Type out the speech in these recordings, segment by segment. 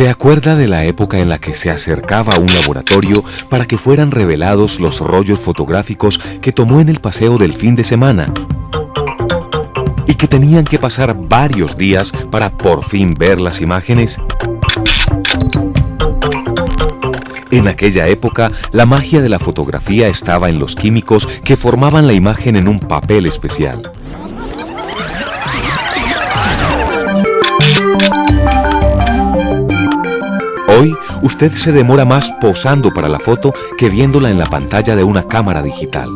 ¿Se acuerda de la época en la que se acercaba a un laboratorio para que fueran revelados los rollos fotográficos que tomó en el paseo del fin de semana? Y que tenían que pasar varios días para por fin ver las imágenes. En aquella época, la magia de la fotografía estaba en los químicos que formaban la imagen en un papel especial. Hoy, usted se demora más posando para la foto que viéndola en la pantalla de una cámara digital.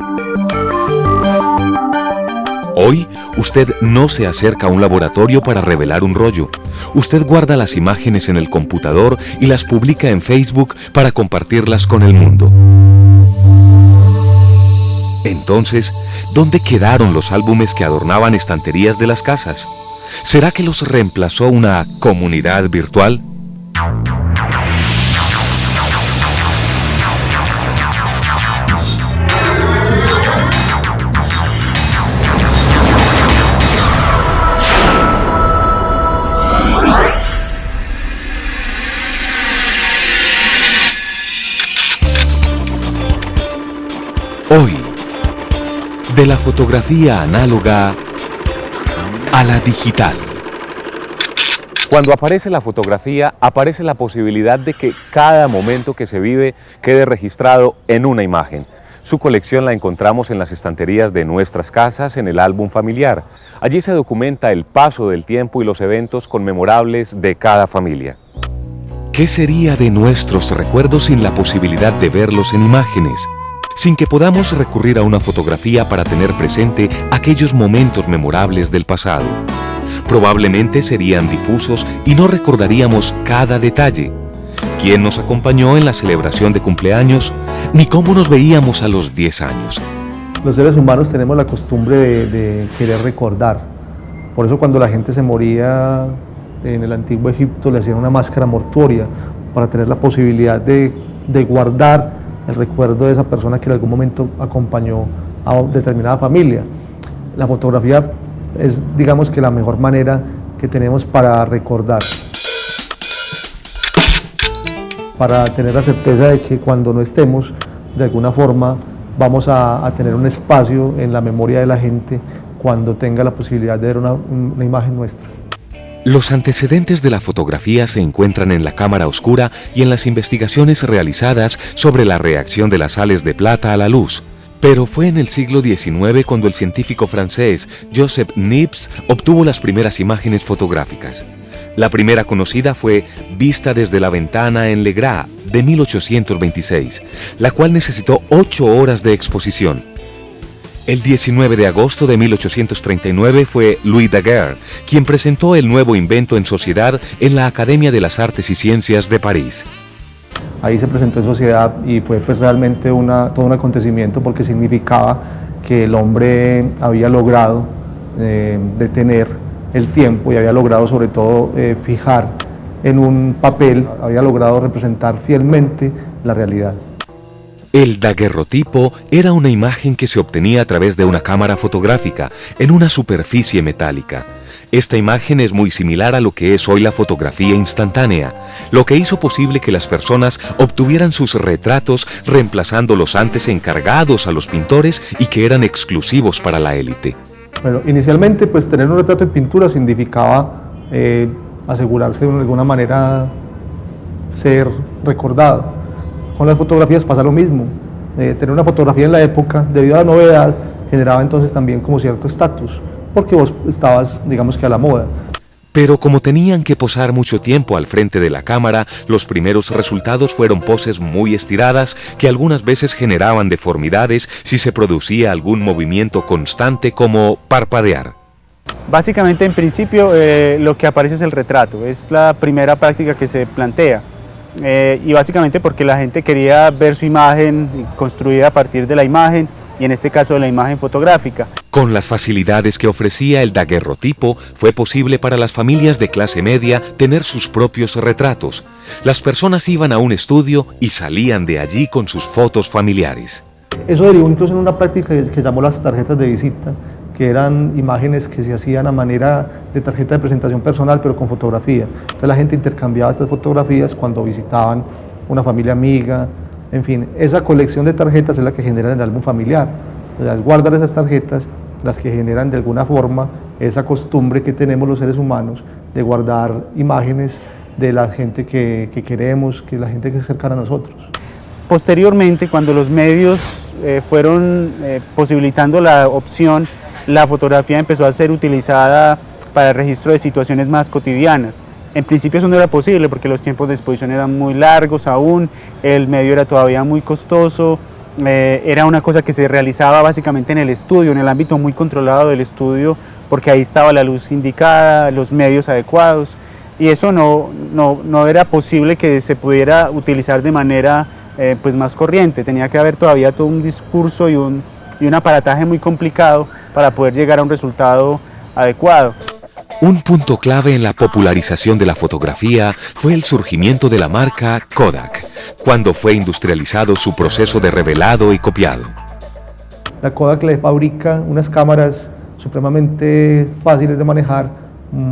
Hoy, usted no se acerca a un laboratorio para revelar un rollo. Usted guarda las imágenes en el computador y las publica en Facebook para compartirlas con el mundo. Entonces, ¿dónde quedaron los álbumes que adornaban estanterías de las casas? ¿Será que los reemplazó una comunidad virtual? Hoy, de la fotografía análoga a la digital. Cuando aparece la fotografía, aparece la posibilidad de que cada momento que se vive quede registrado en una imagen. Su colección la encontramos en las estanterías de nuestras casas, en el álbum familiar. Allí se documenta el paso del tiempo y los eventos conmemorables de cada familia. ¿Qué sería de nuestros recuerdos sin la posibilidad de verlos en imágenes? Sin que podamos recurrir a una fotografía para tener presente aquellos momentos memorables del pasado. Probablemente serían difusos y no recordaríamos cada detalle. ¿Quién nos acompañó en la celebración de cumpleaños? Ni cómo nos veíamos a los 10 años. Los seres humanos tenemos la costumbre de querer recordar. Por eso cuando la gente se moría en el antiguo Egipto le hacían una máscara mortuoria para tener la posibilidad de guardar el recuerdo de esa persona que en algún momento acompañó a determinada familia. La fotografía es, digamos, que la mejor manera que tenemos para recordar, para tener la certeza de que cuando no estemos, de alguna forma vamos a tener un espacio en la memoria de la gente cuando tenga la posibilidad de ver una imagen nuestra. Los antecedentes de la fotografía se encuentran en la cámara oscura y en las investigaciones realizadas sobre la reacción de las sales de plata a la luz. Pero fue en el siglo XIX cuando el científico francés Joseph Niepce obtuvo las primeras imágenes fotográficas. La primera conocida fue Vista desde la ventana en Le Gras, de 1826, la cual necesitó 8 horas de exposición. El 19 de agosto de 1839 fue Louis Daguerre quien presentó el nuevo invento en sociedad en la Academia de las Artes y Ciencias de París. Ahí se presentó en sociedad y fue pues realmente todo un acontecimiento porque significaba que el hombre había logrado detener el tiempo y había logrado sobre todo fijar en un papel, había logrado representar fielmente la realidad. El daguerrotipo era una imagen que se obtenía a través de una cámara fotográfica en una superficie metálica. Esta imagen es muy similar a lo que es hoy la fotografía instantánea, lo que hizo posible que las personas obtuvieran sus retratos reemplazando los antes encargados a los pintores y que eran exclusivos para la élite. Bueno, inicialmente pues tener un retrato en pintura significaba asegurarse de alguna manera ser recordado. Con las fotografías pasa lo mismo. Tener una fotografía en la época, debido a la novedad, generaba entonces también como cierto estatus, porque vos estabas, digamos que a la moda. Pero como tenían que posar mucho tiempo al frente de la cámara, los primeros resultados fueron poses muy estiradas que algunas veces generaban deformidades si se producía algún movimiento constante como parpadear. Básicamente, en principio, lo que aparece es el retrato, es la primera práctica que se plantea. Y básicamente porque la gente quería ver su imagen construida a partir de la imagen y en este caso de la imagen fotográfica. Con las facilidades que ofrecía el daguerrotipo, fue posible para las familias de clase media tener sus propios retratos. Las personas iban a un estudio y salían de allí con sus fotos familiares. Eso derivó incluso en una práctica que llamó las tarjetas de visita, que eran imágenes que se hacían a manera de tarjeta de presentación personal, pero con fotografía. Entonces la gente intercambiaba estas fotografías cuando visitaban una familia amiga, en fin, esa colección de tarjetas es la que genera el álbum familiar. O sea, es guardar esas tarjetas las que generan de alguna forma esa costumbre que tenemos los seres humanos de guardar imágenes de la gente que queremos, que la gente que es cercana a nosotros. Posteriormente, cuando los medios fueron posibilitando la opción, la fotografía empezó a ser utilizada para el registro de situaciones más cotidianas. En principio eso no era posible porque los tiempos de exposición eran muy largos aún, el medio era todavía muy costoso, era una cosa que se realizaba básicamente en el estudio, en el ámbito muy controlado del estudio, porque ahí estaba la luz indicada, los medios adecuados, y eso no era posible que se pudiera utilizar de manera pues más corriente. Tenía que haber todavía todo un discurso y un aparataje muy complicado para poder llegar a un resultado adecuado. Un punto clave en la popularización de la fotografía fue el surgimiento de la marca Kodak, cuando fue industrializado su proceso de revelado y copiado. La Kodak le fabrica unas cámaras supremamente fáciles de manejar,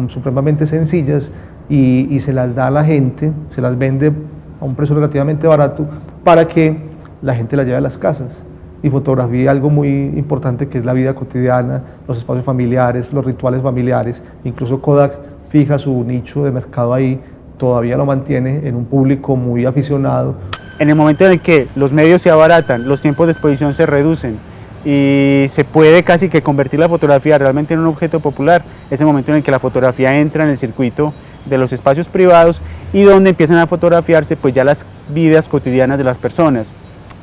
supremamente sencillas, y se las da a la gente, se las vende a un precio relativamente barato para que la gente las lleve a las casas y fotografía algo muy importante que es la vida cotidiana, los espacios familiares, los rituales familiares. Incluso Kodak fija su nicho de mercado ahí, todavía lo mantiene en un público muy aficionado. En el momento en el que los medios se abaratan, los tiempos de exposición se reducen y se puede casi que convertir la fotografía realmente en un objeto popular, es el momento en el que la fotografía entra en el circuito de los espacios privados y donde empiezan a fotografiarse pues ya las vidas cotidianas de las personas.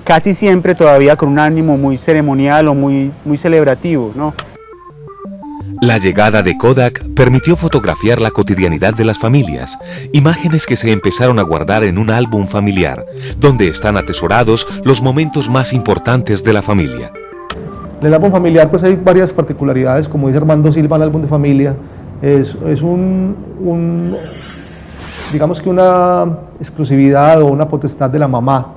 Casi siempre todavía con un ánimo muy ceremonial o muy celebrativo, ¿no? La llegada de Kodak permitió fotografiar la cotidianidad de las familias, imágenes que se empezaron a guardar en un álbum familiar, donde están atesorados los momentos más importantes de la familia. En el álbum familiar pues hay varias particularidades, como dice Armando Silva, el álbum de familia es digamos que una exclusividad o una potestad de la mamá,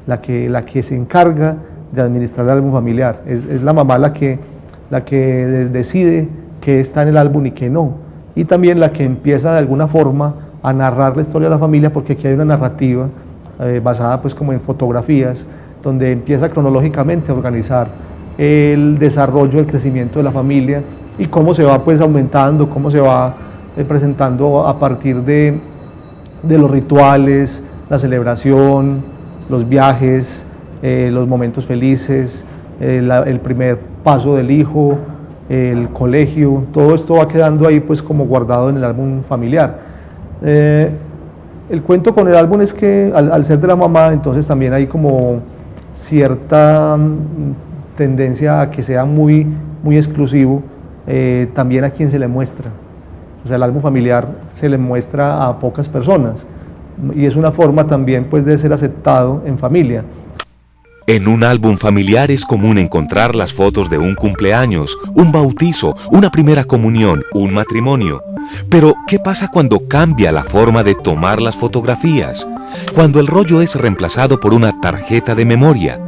la que se encarga de administrar el álbum familiar. Es la mamá la que decide qué está en el álbum y qué no. Y también la que empieza de alguna forma a narrar la historia de la familia, porque aquí hay una narrativa basada pues como en fotografías, donde empieza cronológicamente a organizar el desarrollo, el crecimiento de la familia y cómo se va pues aumentando, cómo se va presentando a partir de los rituales, la celebración, los viajes, los momentos felices, el primer paso del hijo, el colegio, todo esto va quedando ahí pues como guardado en el álbum familiar. El cuento con el álbum es que al ser de la mamá, entonces también hay como cierta tendencia a que sea muy exclusivo también a quien se le muestra. O sea, el álbum familiar se le muestra a pocas personas y es una forma también pues de ser aceptado en familia. En un álbum familiar es común encontrar las fotos de un cumpleaños, un bautizo, una primera comunión, un matrimonio. Pero, ¿qué pasa cuando cambia la forma de tomar las fotografías? Cuando el rollo es reemplazado por una tarjeta de memoria.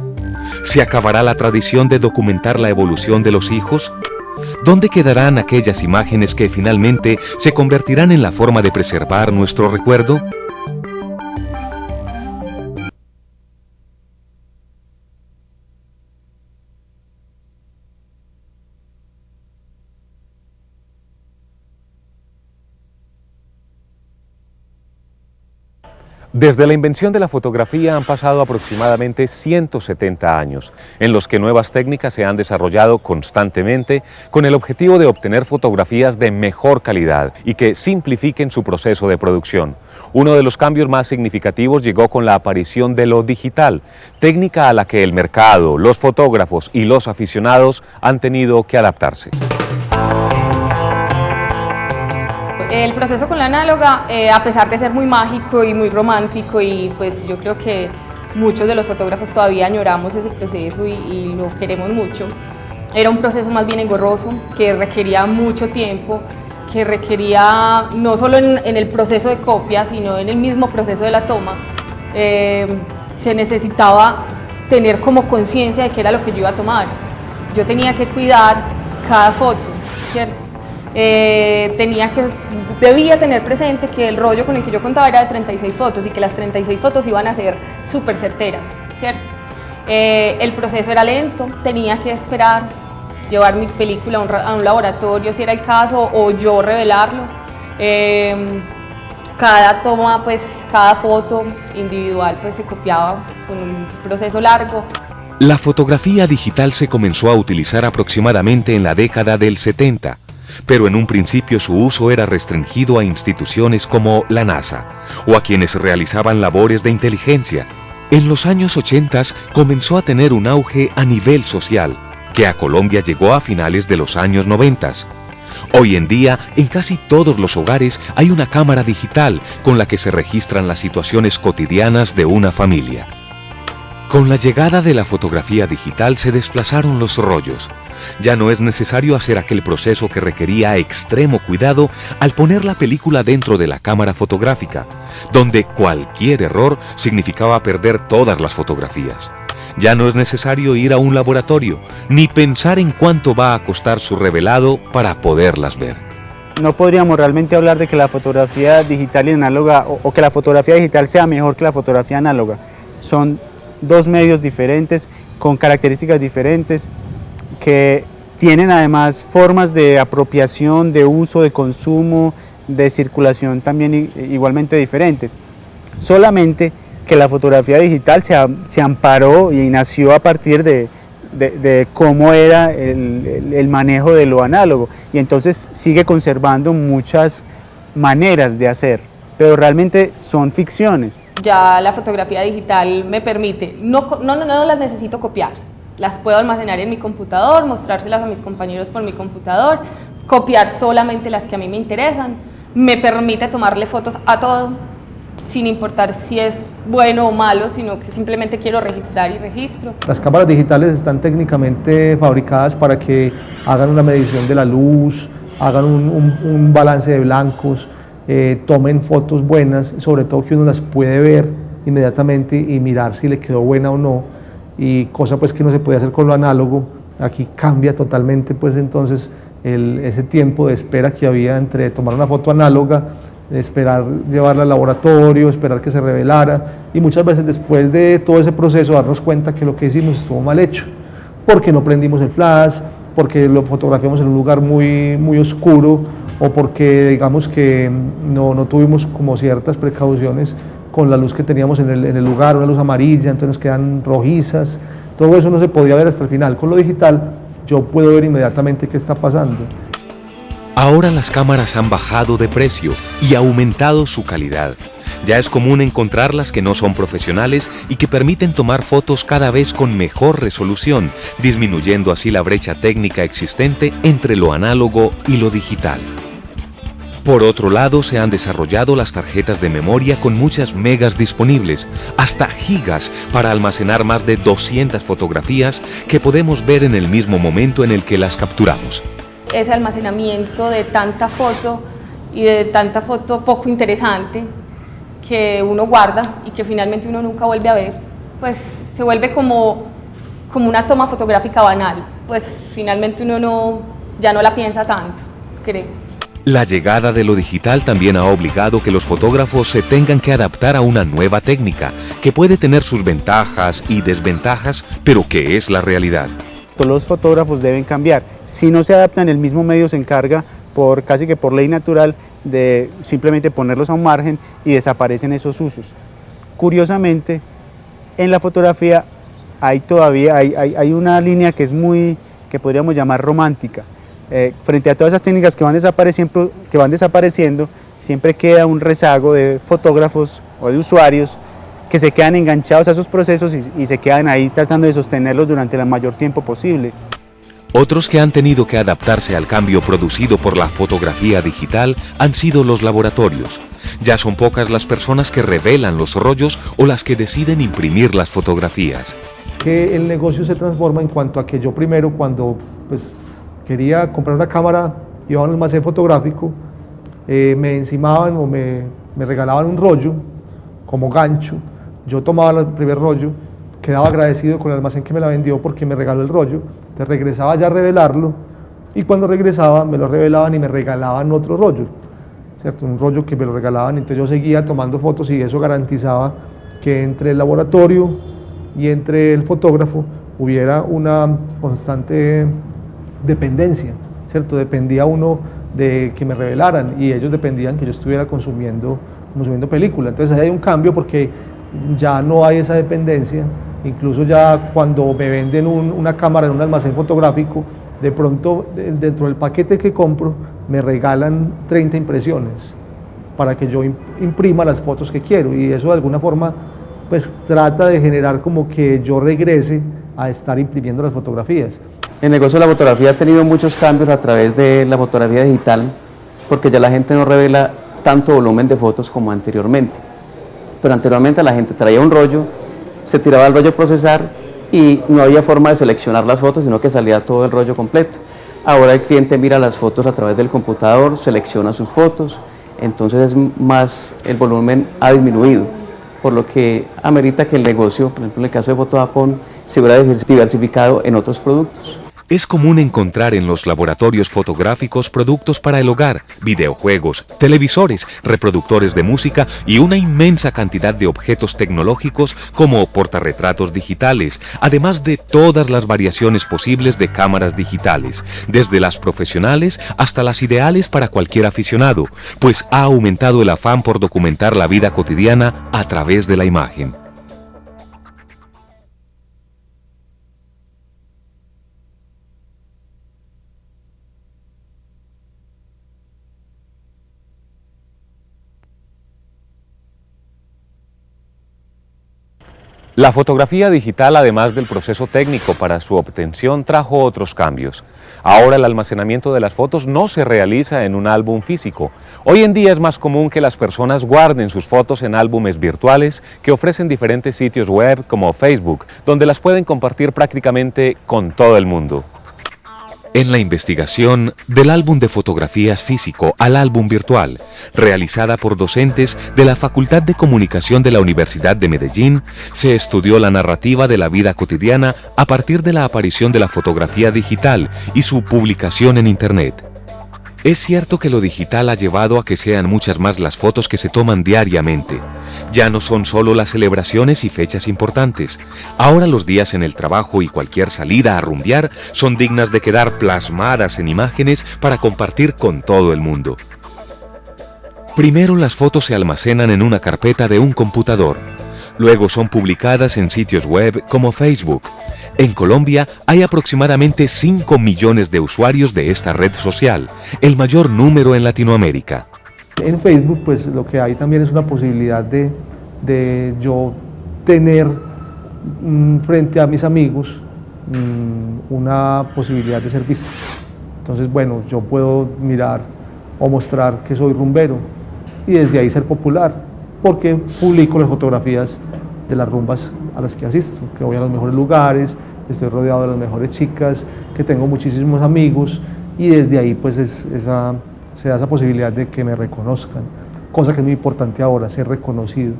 ¿Se acabará la tradición de documentar la evolución de los hijos? ¿Dónde quedarán aquellas imágenes que finalmente se convertirán en la forma de preservar nuestro recuerdo? Desde la invención de la fotografía han pasado aproximadamente 170 años, en los que nuevas técnicas se han desarrollado constantemente con el objetivo de obtener fotografías de mejor calidad y que simplifiquen su proceso de producción. Uno de los cambios más significativos llegó con la aparición de lo digital, técnica a la que el mercado, los fotógrafos y los aficionados han tenido que adaptarse. El proceso con la análoga, a pesar de ser muy mágico y muy romántico, y pues yo creo que muchos de los fotógrafos todavía añoramos ese proceso y lo queremos mucho, era un proceso más bien engorroso, que requería mucho tiempo, que requería no solo en el proceso de copia, sino en el mismo proceso de la toma. Se necesitaba tener como conciencia de qué era lo que yo iba a tomar. Yo tenía que cuidar cada foto, ¿cierto? Debía tener presente que el rollo con el que yo contaba era de 36 fotos y que las 36 fotos iban a ser súper certeras, ¿cierto? El proceso era lento, tenía que esperar, llevar mi película a un laboratorio si era el caso o yo revelarlo. Cada toma, pues cada foto individual pues se copiaba con un proceso largo. La fotografía digital se comenzó a utilizar aproximadamente en la década del 70, pero en un principio su uso era restringido a instituciones como la NASA o a quienes realizaban labores de inteligencia. En los años 80 comenzó a tener un auge a nivel social, que a Colombia llegó a finales de los años 90. Hoy en día, en casi todos los hogares hay una cámara digital con la que se registran las situaciones cotidianas de una familia. Con la llegada de la fotografía digital se desplazaron los rollos. Ya no es necesario hacer aquel proceso que requería extremo cuidado al poner la película dentro de la cámara fotográfica, donde cualquier error significaba perder todas las fotografías. Ya no es necesario ir a un laboratorio, ni pensar en cuánto va a costar su revelado para poderlas ver. No podríamos realmente hablar de que la fotografía digital y análoga, o que la fotografía digital sea mejor que la fotografía análoga. Son dos medios diferentes, con características diferentes, que tienen además formas de apropiación, de uso, de consumo, de circulación también igualmente diferentes. Solamente que la fotografía digital se amparó y nació a partir de cómo era el manejo de lo análogo, y entonces sigue conservando muchas maneras de hacer, pero realmente son ficciones. Ya la fotografía digital me permite, no las necesito copiar, las puedo almacenar en mi computador, mostrárselas a mis compañeros por mi computador, copiar solamente las que a mí me interesan, me permite tomarle fotos a todo, sin importar si es bueno o malo, sino que simplemente quiero registrar y registro. Las cámaras digitales están técnicamente fabricadas para que hagan una medición de la luz, hagan un balance de blancos, tomen fotos buenas, sobre todo que uno las puede ver inmediatamente y mirar si le quedó buena o no, y cosa pues que no se puede hacer con lo análogo. Aquí cambia totalmente pues entonces ese tiempo de espera que había entre tomar una foto análoga, esperar llevarla al laboratorio, esperar que se revelara, y muchas veces después de todo ese proceso darnos cuenta que lo que hicimos estuvo mal hecho, porque no prendimos el flash, porque lo fotografiamos en un lugar muy oscuro, o porque digamos que no tuvimos como ciertas precauciones con la luz que teníamos en el lugar, una luz amarilla, entonces nos quedan rojizas. Todo eso no se podía ver hasta el final. Con lo digital yo puedo ver inmediatamente qué está pasando. Ahora las cámaras han bajado de precio y aumentado su calidad. Ya es común encontrar las que no son profesionales y que permiten tomar fotos cada vez con mejor resolución, disminuyendo así la brecha técnica existente entre lo análogo y lo digital. Por otro lado, se han desarrollado las tarjetas de memoria con muchas megas disponibles, hasta gigas, para almacenar más de 200 fotografías que podemos ver en el mismo momento en el que las capturamos. Ese almacenamiento de tanta foto y de tanta foto poco interesante que uno guarda y que finalmente uno nunca vuelve a ver, pues se vuelve como una toma fotográfica banal, pues finalmente uno ya no la piensa tanto, creo. La llegada de lo digital también ha obligado que los fotógrafos se tengan que adaptar a una nueva técnica, que puede tener sus ventajas y desventajas, pero que es la realidad. Los fotógrafos deben cambiar. Si no se adaptan, el mismo medio se encarga casi que por ley natural de simplemente ponerlos a un margen y desaparecen esos usos. Curiosamente, en la fotografía hay una línea que podríamos llamar romántica. Frente a todas esas técnicas que van desapareciendo, siempre queda un rezago de fotógrafos o de usuarios que se quedan enganchados a esos procesos y se quedan ahí tratando de sostenerlos durante el mayor tiempo posible. Otros que han tenido que adaptarse al cambio producido por la fotografía digital han sido los laboratorios. Ya son pocas las personas que revelan los rollos o las que deciden imprimir las fotografías. Que el negocio se transforma en cuanto a que yo primero, cuando quería comprar una cámara, iba a un almacén fotográfico, me encimaban o me regalaban un rollo como gancho. Yo tomaba el primer rollo, quedaba agradecido con el almacén que me la vendió porque me regaló el rollo, te regresaba ya a revelarlo y cuando regresaba me lo revelaban y me regalaban otro rollo, ¿cierto? Un rollo que me lo regalaban, entonces yo seguía tomando fotos y eso garantizaba que entre el laboratorio y entre el fotógrafo hubiera una constante dependencia, ¿cierto? Dependía uno de que me revelaran y ellos dependían que yo estuviera consumiendo película. Entonces ahí hay un cambio porque ya no hay esa dependencia, incluso ya cuando me venden una cámara en un almacén fotográfico, de pronto dentro del paquete que compro me regalan 30 impresiones para que yo imprima las fotos que quiero y eso de alguna forma pues trata de generar como que yo regrese a estar imprimiendo las fotografías. El negocio de la fotografía ha tenido muchos cambios a través de la fotografía digital porque ya la gente no revela tanto volumen de fotos como anteriormente. Pero anteriormente la gente traía un rollo, se tiraba el rollo a procesar y no había forma de seleccionar las fotos, sino que salía todo el rollo completo. Ahora el cliente mira las fotos a través del computador, selecciona sus fotos, entonces el volumen ha disminuido, por lo que amerita que el negocio, por ejemplo en el caso de Foto Japón, se hubiera diversificado en otros productos. Es común encontrar en los laboratorios fotográficos productos para el hogar, videojuegos, televisores, reproductores de música y una inmensa cantidad de objetos tecnológicos como portarretratos digitales, además de todas las variaciones posibles de cámaras digitales, desde las profesionales hasta las ideales para cualquier aficionado, pues ha aumentado el afán por documentar la vida cotidiana a través de la imagen. La fotografía digital, además del proceso técnico para su obtención, trajo otros cambios. Ahora el almacenamiento de las fotos no se realiza en un álbum físico. Hoy en día es más común que las personas guarden sus fotos en álbumes virtuales que ofrecen diferentes sitios web como Facebook, donde las pueden compartir prácticamente con todo el mundo. En la investigación del álbum de fotografías físico al álbum virtual, realizada por docentes de la Facultad de Comunicación de la Universidad de Medellín, se estudió la narrativa de la vida cotidiana a partir de la aparición de la fotografía digital y su publicación en Internet. Es cierto que lo digital ha llevado a que sean muchas más las fotos que se toman diariamente. Ya no son solo las celebraciones y fechas importantes. Ahora los días en el trabajo y cualquier salida a rumbear son dignas de quedar plasmadas en imágenes para compartir con todo el mundo. Primero las fotos se almacenan en una carpeta de un computador. Luego son publicadas en sitios web como Facebook. En Colombia hay aproximadamente 5 millones de usuarios de esta red social, el mayor número en Latinoamérica. En Facebook pues lo que hay también es una posibilidad de yo tener frente a mis amigos una posibilidad de ser visto. Entonces bueno, yo puedo mirar o mostrar que soy rumbero y desde ahí ser popular porque publico las fotografías de las rumbas a las que asisto, que voy a los mejores lugares, estoy rodeado de las mejores chicas, que tengo muchísimos amigos y desde ahí pues se da esa posibilidad de que me reconozcan, cosa que es muy importante ahora, ser reconocido.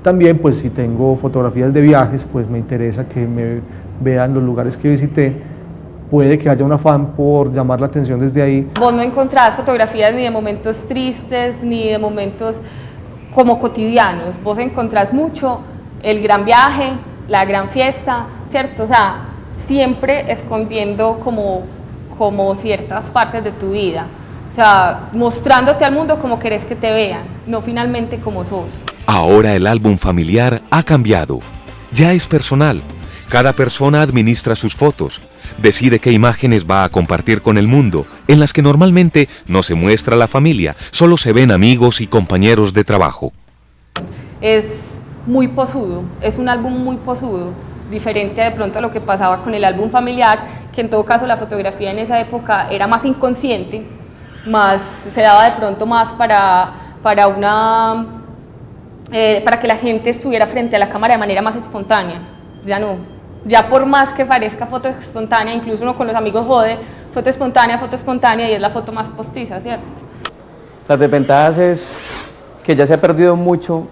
También pues si tengo fotografías de viajes, pues me interesa que me vean los lugares que visité, puede que haya un afán por llamar la atención desde ahí. Vos no encontrás fotografías ni de momentos tristes, ni de momentos como cotidianos, vos encontrás mucho el gran viaje, la gran fiesta, ¿cierto? O sea, siempre escondiendo como ciertas partes de tu vida. O sea, mostrándote al mundo como querés que te vean, no finalmente como sos. Ahora el álbum familiar ha cambiado. Ya es personal. Cada persona administra sus fotos, decide qué imágenes va a compartir con el mundo, en las que normalmente no se muestra la familia, solo se ven amigos y compañeros de trabajo. Es muy posudo, es un álbum muy posudo, diferente de pronto a lo que pasaba con el álbum familiar, que en todo caso la fotografía en esa época era más inconsciente, se daba de pronto más para que la gente estuviera frente a la cámara de manera más espontánea. Ya no, ya por más que parezca foto espontánea, incluso uno con los amigos jode, foto espontánea y es la foto más postiza, ¿cierto? Las desventajas es que ya se ha perdido mucho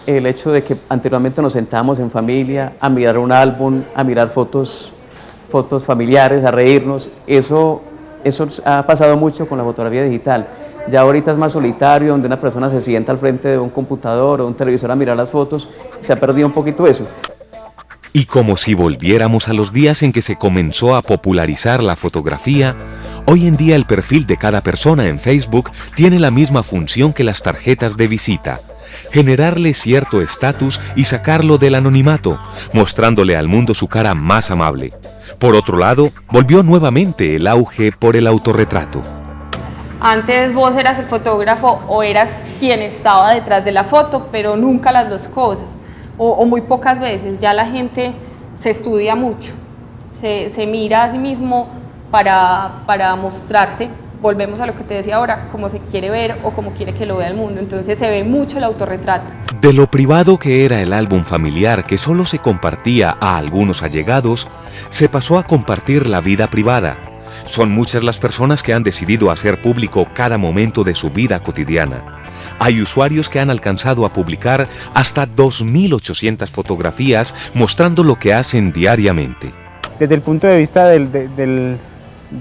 el hecho de que anteriormente nos sentábamos en familia a mirar un álbum, a mirar fotos familiares, a reírnos. Eso eso ha pasado mucho con la fotografía digital. Ya ahorita es más solitario, donde una persona se sienta al frente de un computador o un televisor a mirar las fotos, se ha perdido un poquito eso. Y como si volviéramos a los días en que se comenzó a popularizar la fotografía, hoy en día el perfil de cada persona en Facebook tiene la misma función que las tarjetas de visita: generarle cierto estatus y sacarlo del anonimato, mostrándole al mundo su cara más amable. Por otro lado, volvió nuevamente el auge por el autorretrato. Antes vos eras el fotógrafo o eras quien estaba detrás de la foto, pero nunca las dos cosas, o muy pocas veces. Ya la gente se estudia mucho, se mira a sí mismo para mostrarse. Volvemos a lo que te decía ahora, como se quiere ver o como quiere que lo vea el mundo. Entonces se ve mucho el autorretrato. De lo privado que era el álbum familiar que solo se compartía a algunos allegados, se pasó a compartir la vida privada. Son muchas las personas que han decidido hacer público cada momento de su vida cotidiana. Hay usuarios que han alcanzado a publicar hasta 2.800 fotografías mostrando lo que hacen diariamente. Desde el punto de vista de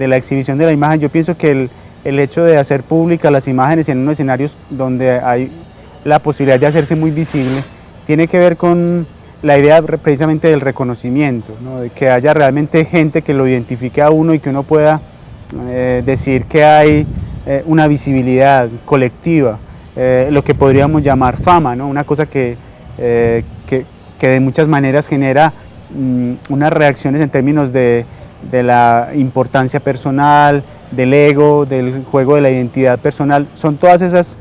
la exhibición de la imagen, yo pienso que el hecho de hacer públicas las imágenes en unos escenarios donde hay la posibilidad de hacerse muy visible, tiene que ver con la idea precisamente del reconocimiento, ¿no? De que haya realmente gente que lo identifique a uno y que uno pueda decir que hay una visibilidad colectiva, lo que podríamos llamar fama, ¿no? Una cosa que de muchas maneras genera unas reacciones en términos de la importancia personal, del ego, del juego de la identidad personal. Son todas esas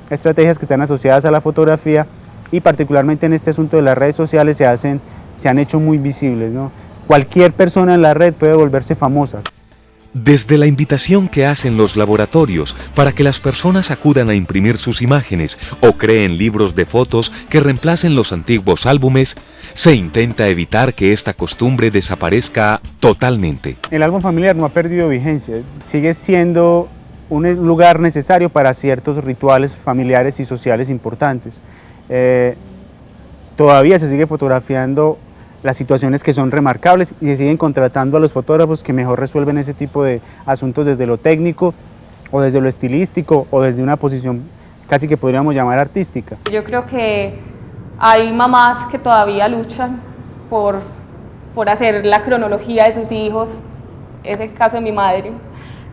estrategias que están asociadas a la fotografía y particularmente en este asunto de las redes sociales se han hecho muy visibles, ¿no? Cualquier persona en la red puede volverse famosa. Desde la invitación que hacen los laboratorios para que las personas acudan a imprimir sus imágenes o creen libros de fotos que reemplacen los antiguos álbumes, se intenta evitar que esta costumbre desaparezca totalmente. El álbum familiar no ha perdido vigencia, sigue siendo un lugar necesario para ciertos rituales familiares y sociales importantes. Todavía se sigue fotografiando las situaciones que son remarcables y se siguen contratando a los fotógrafos que mejor resuelven ese tipo de asuntos desde lo técnico o desde lo estilístico o desde una posición casi que podríamos llamar artística. Yo creo que hay mamás que todavía luchan por hacer la cronología de sus hijos, es el caso de mi madre,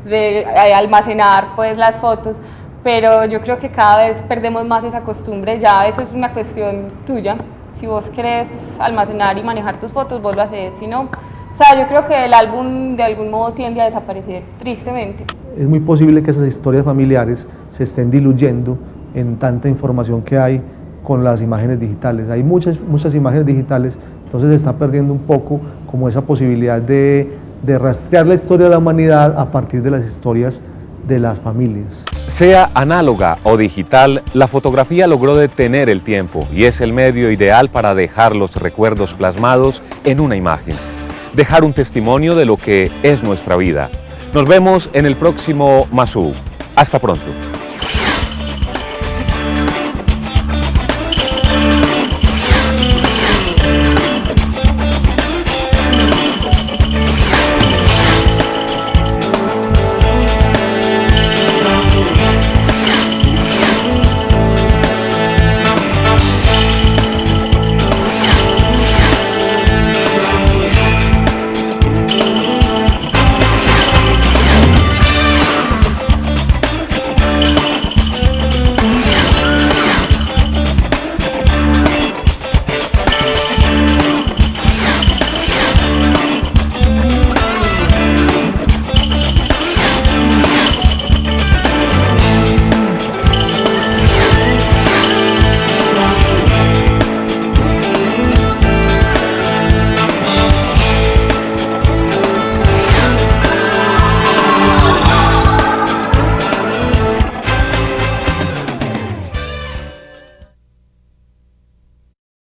de almacenar pues las fotos, pero yo creo que cada vez perdemos más esa costumbre, ya eso es una cuestión tuya. Si vos querés almacenar y manejar tus fotos, vos lo haces, si no, o sea, yo creo que el álbum de algún modo tiende a desaparecer, tristemente. Es muy posible que esas historias familiares se estén diluyendo en tanta información que hay con las imágenes digitales. Hay muchas imágenes digitales, entonces se está perdiendo un poco como esa posibilidad de rastrear la historia de la humanidad a partir de las historias de las familias. Sea análoga o digital, la fotografía logró detener el tiempo y es el medio ideal para dejar los recuerdos plasmados en una imagen. Dejar un testimonio de lo que es nuestra vida. Nos vemos en el próximo Masú. Hasta pronto.